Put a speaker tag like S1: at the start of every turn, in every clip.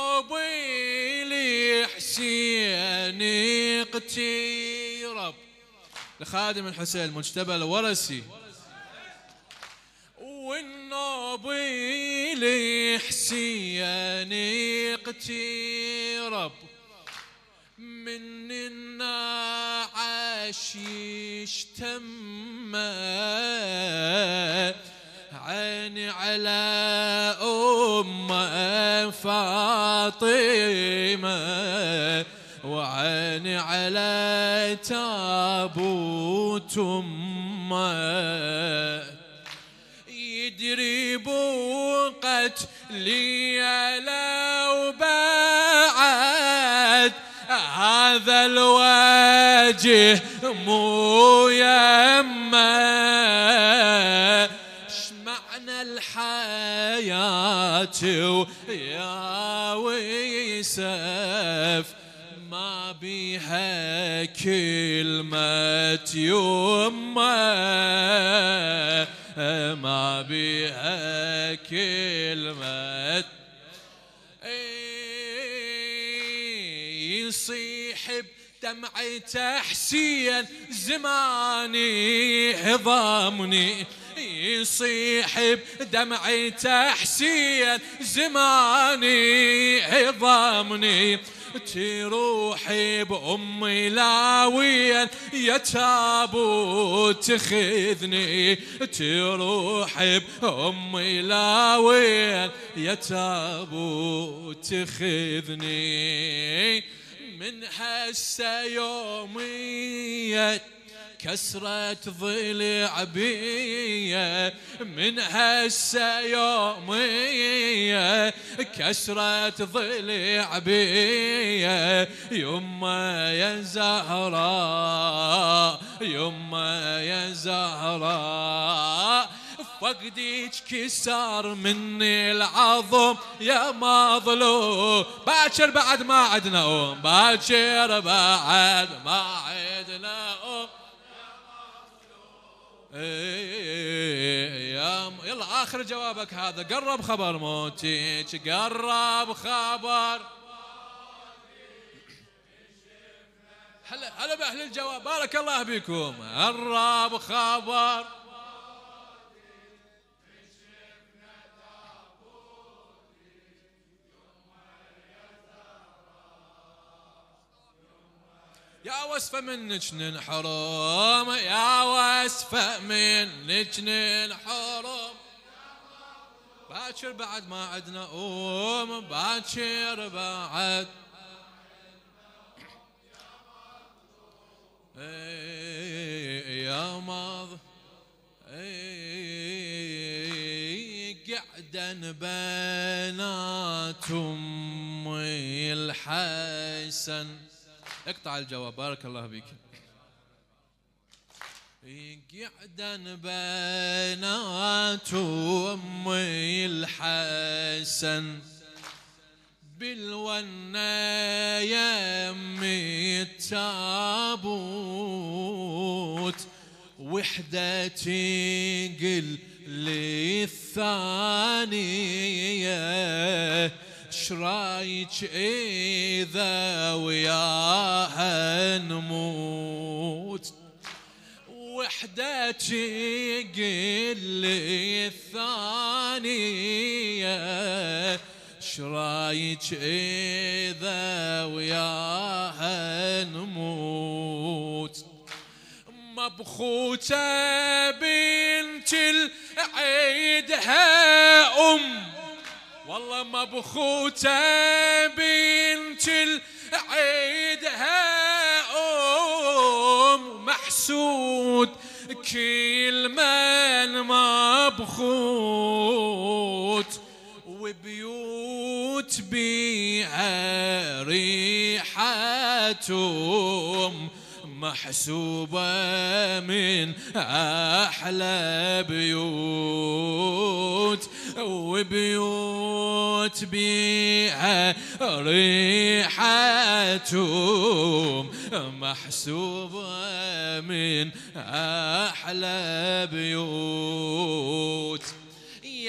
S1: والنوبيل حسين اقترب لخادم الحسين مجتبى الورسي. والنوبيل حسين اقترب من النعش يشتم عيني على فاطمة وعيني على تابوت يدري بقتلي لو بعد هذا الوجه مو يمه. شمعنا الحياة ويا ويسف ما بيها كلمة يمه ما بيها كلمة. يصيح بدمعة حسين زماني هضمني يصيح بدمعة حسين زماني هضمني. تروحي بأمي لاويا يا تابوت خذني تروحي بأمي لاويا يا تابوت خذني. من هسه يومية كسرة ضلع بيا من هسه يومية كسرة ضلع بيا. يما يا زهراء يما يا زهراء فقدك كسر مني العظم يا مظلوم. باكر بعد ما عدنا باكر بعد ما عدنا يلا آخر جوابك هذا. قرب خبر موتك قرب خبر. هلا بأهل الجواب بارك الله بكم. قرب خبر يا وصفة منك ننحرم يا وصفة منك ننحرم. باكر بعد ما عدنا باكر بعد يا ماض قعدن بنات أمي الحسن. اقطع الجواب بارك الله بك. قعدن بنات أمي الحسن بالونة يمي التابوت وحدة تقل للثانية شرايك إذا وياها نموت. وحدة تقل الثانية شرايك إذا وياها نموت. مبخوتة بنت العيدها والله مبخوتة بنت العيدها محسود كل من مبخوت. وبيوت بيها ريحتهم محسوبة من أحلى بيوت. وبيوت بيها ريحتهم محسوبة من أحلى بيوت.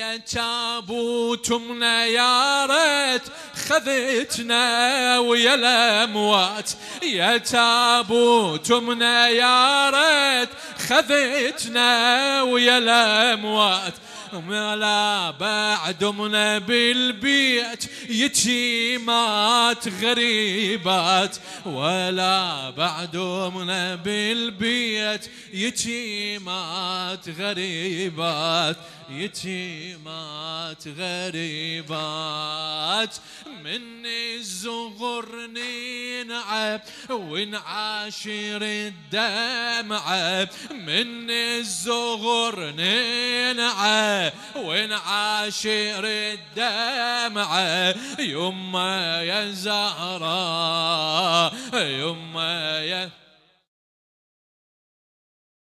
S1: يا تابوت منا يا ريت خذتنا ويا الأموات، يا تابوت منا يا ريت خذتنا ويا الأموات، ولا بعد منا بالبيت يتيمات غريبات، ولا بعد منا بالبيت يتيمات غريبات، يتيمات غريبات. من الزغر ننعب ونعاشر الدمعة، من الزغر ننعب ونعاشر الدمعة، يما يا زهراء يما يا